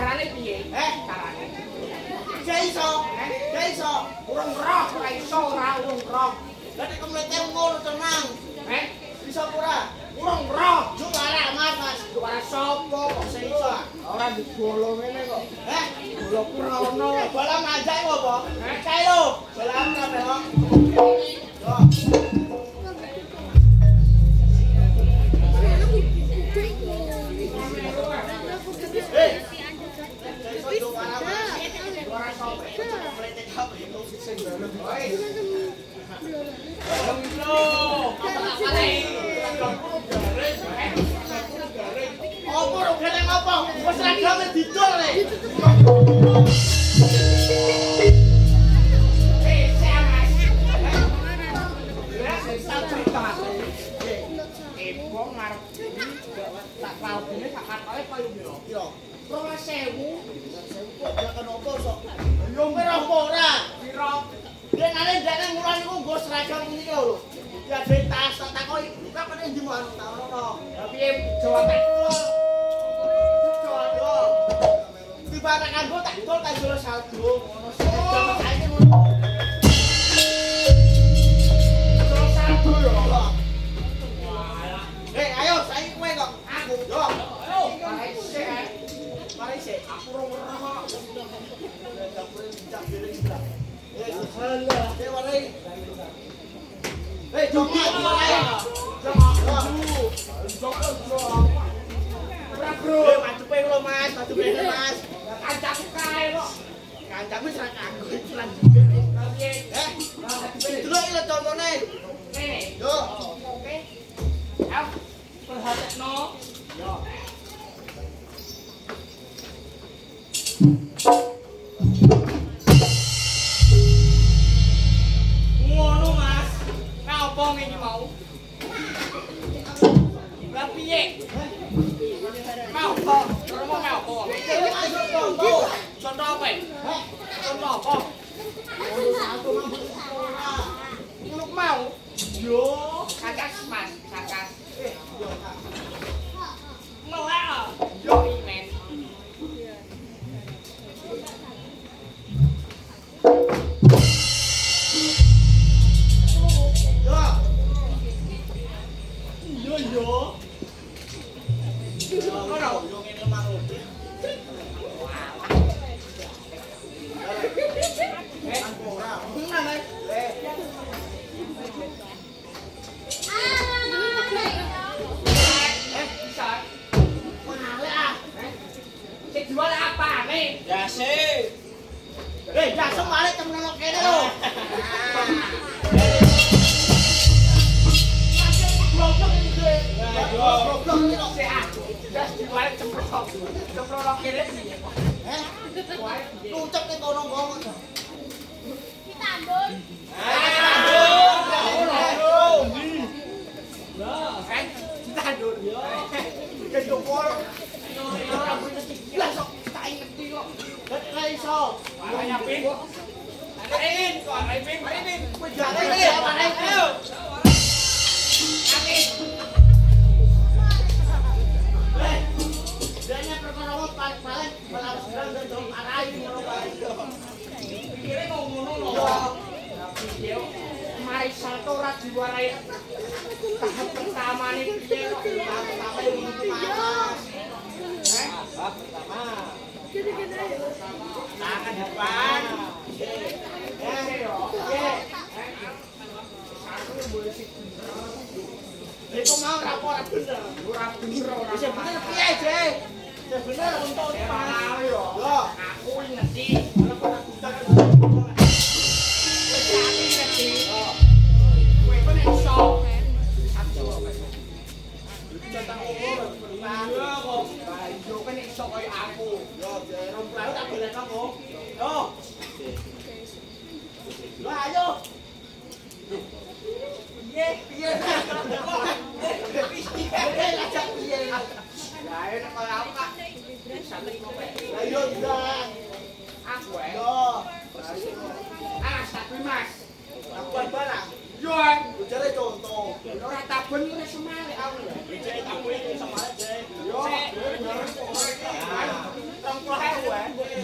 carane piye? Carane. Gak iso. Urung roh, ora iso ora urung roh. Lah nek kemlete ngono tenang. Bisa ora? Urung roh. Juara Mas. Juara sapa kok sing iso? Ora digolo ngene kok. Golo krono. Bola ngajak apa? Kae lho. Bola kabeh kok. Yo.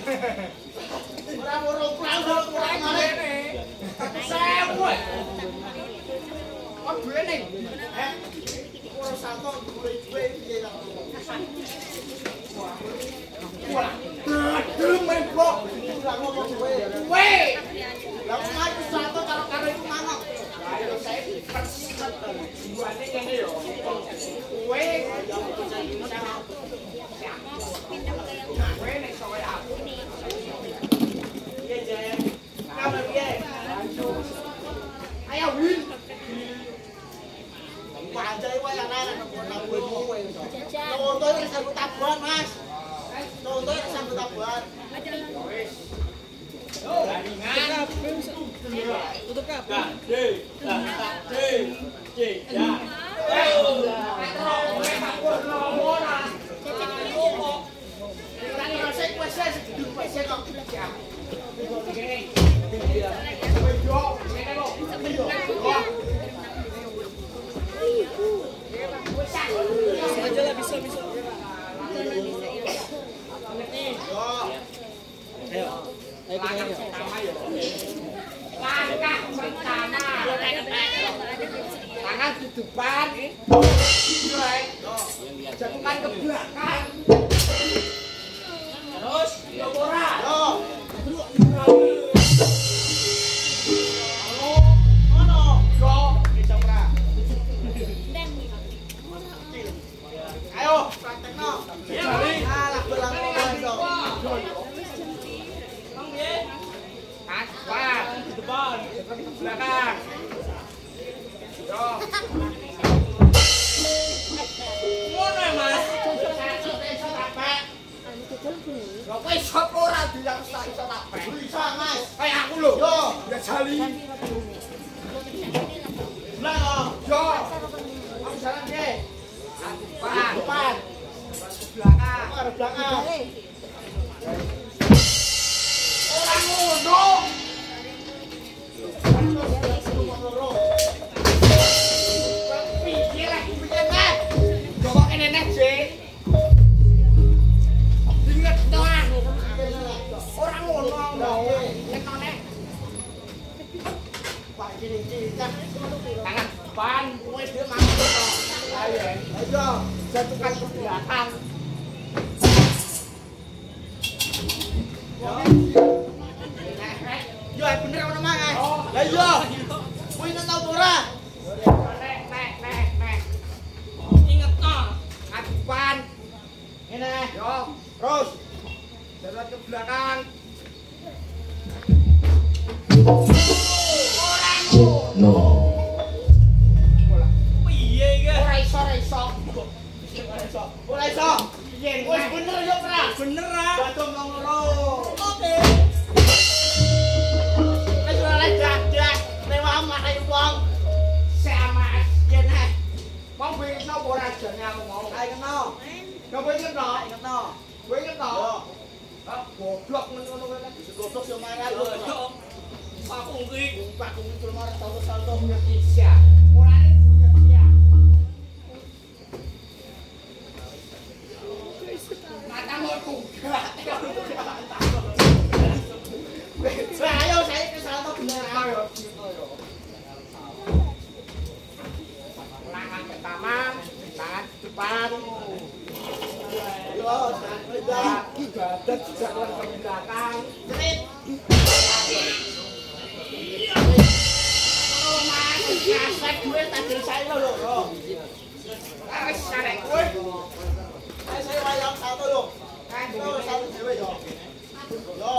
Orang orang kurang ngene. Sewu. Oh duwe ning. Ora satu duwe piye ta. Wah. Demen kok. Ora ngomong duwe. Duwe. Lah maju satu karo iku manuk. Ayo saya perset. Duane ngene yo. Duwe. Duwe nek sowe aku. Piye Jen? Kabar piye? Ayo win. Panjai wae yang nang kowe kowe. Contoh iki sambut tabuhan, Mas. Contoh iki sambut tabuhan. Tutup kabeh. Aja lah bisa. Langkah pertama ya. Langkah pertama. Tangan di depan. Jatuhkan ke belakang. Terus ora. Yo. Ono. Yo. Ayo, praktekno. Alah belang dong. Wah, di depan, di belakang. Yo. Ngono ya, Mas. Lho kowe sop ora bilang tak iso tak pek. Bisa, Mas. Kayak aku lho. Yo. Ya jali. Lah, Yo. Aku jalan deh. Depan. Belakang. arep belakang. Ora ngono. Piye lah piye nek? Coba kene nek, Jek. Ingat to ah. Ora ngono mau. Nek nek. Pak gini kita. Tangan depan, kowe dhewe mangko to. Ayo. Ayo. Jatuhkan ke belakang. Yo, bener ono mangan. Lah iya. Kuwi nang tau ora? Nek. Ingat to, depan. Ngene. Yo, Terus. jalan ke belakang. No. Piye iki? Ora iso. Ora iso. Piye? Wis bener yo, Pra. Bener ah. Batum nang loro. Oke. Wis ora dadak. Lewat makai wong. Sama yen ah. Mau bisa ora jane aku mau. Ayo kena. Coba inget to. Ayo kena. Kowe inget to? Yo. Ah, goblok ngono kowe kan. Goblok yo mangan yo. Aku iki Pak kuwi cuma salto-salto. Indonesia. Mulane Indonesia. Mata mau tunggak. Ayo saya ke salto bener. Ayo. Tangan pertama, tangan depan. Yo, Badan juga ke belakang. Trit. Oh, Mas, kasek gue tadi saya lho. Wis karek kowe. Ayo saya wayang salto yo. Yo, salto dhewe yo. Yo.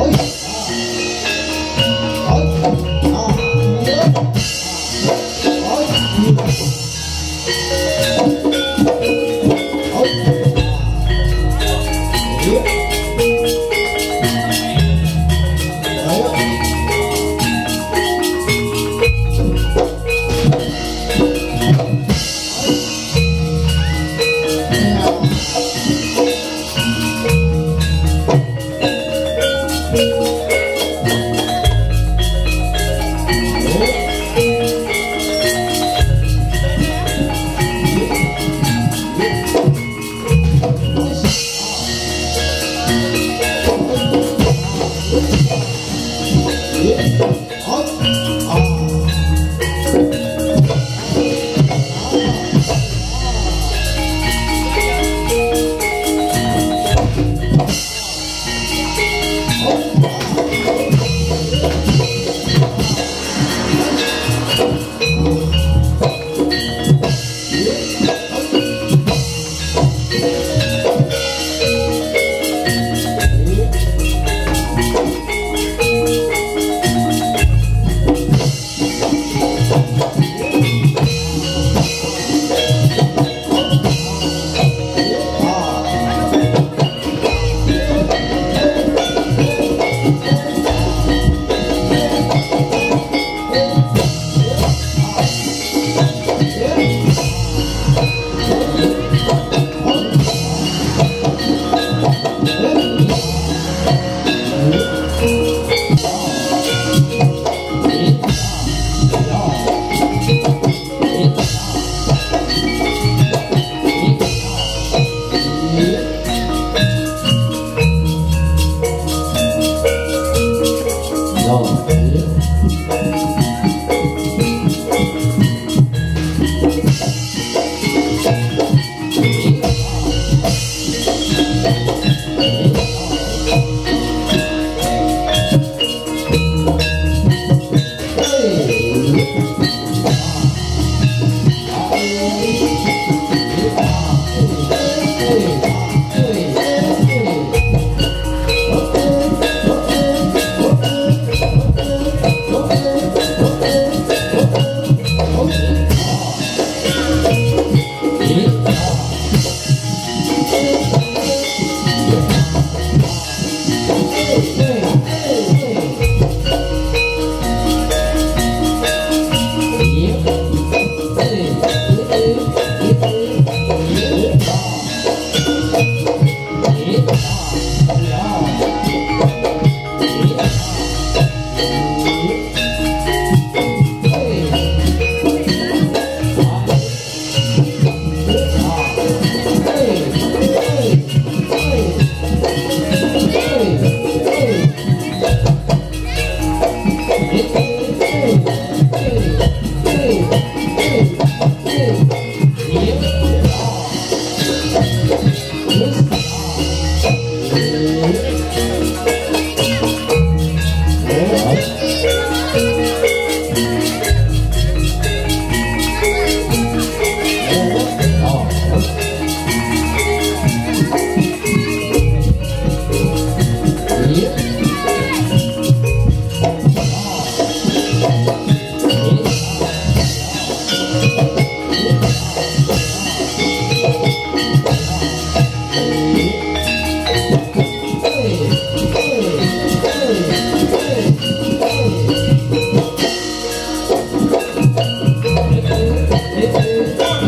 Ôi,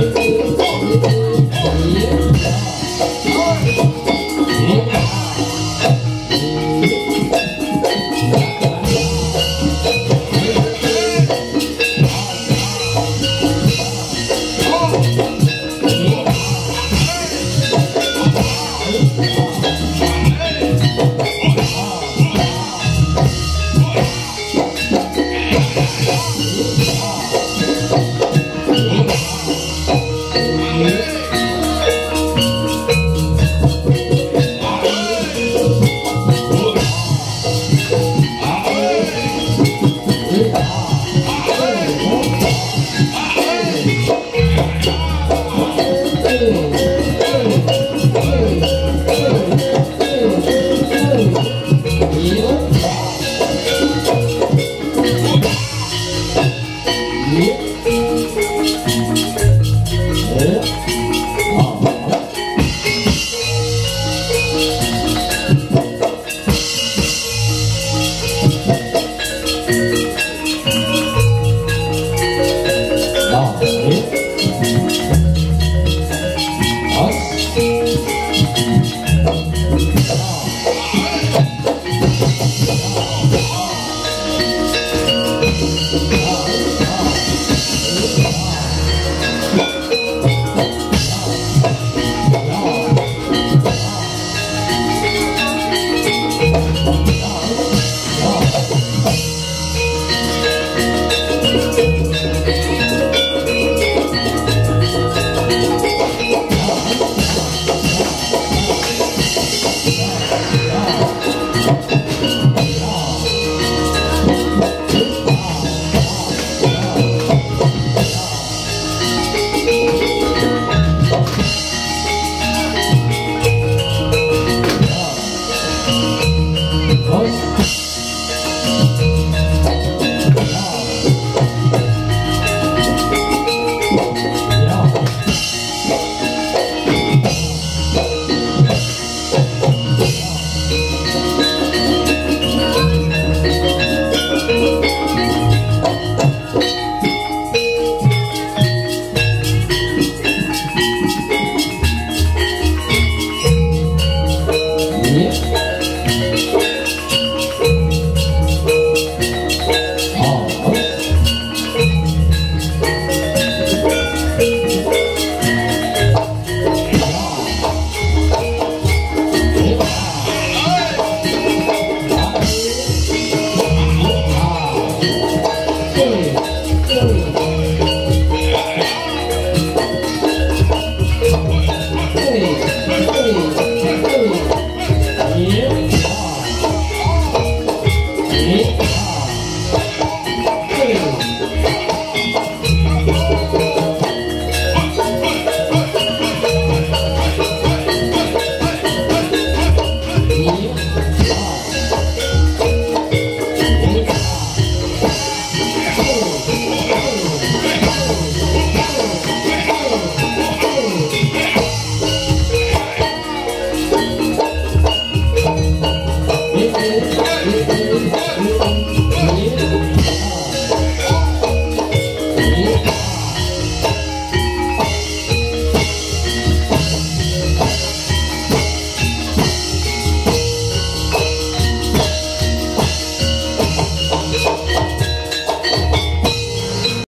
Thank you.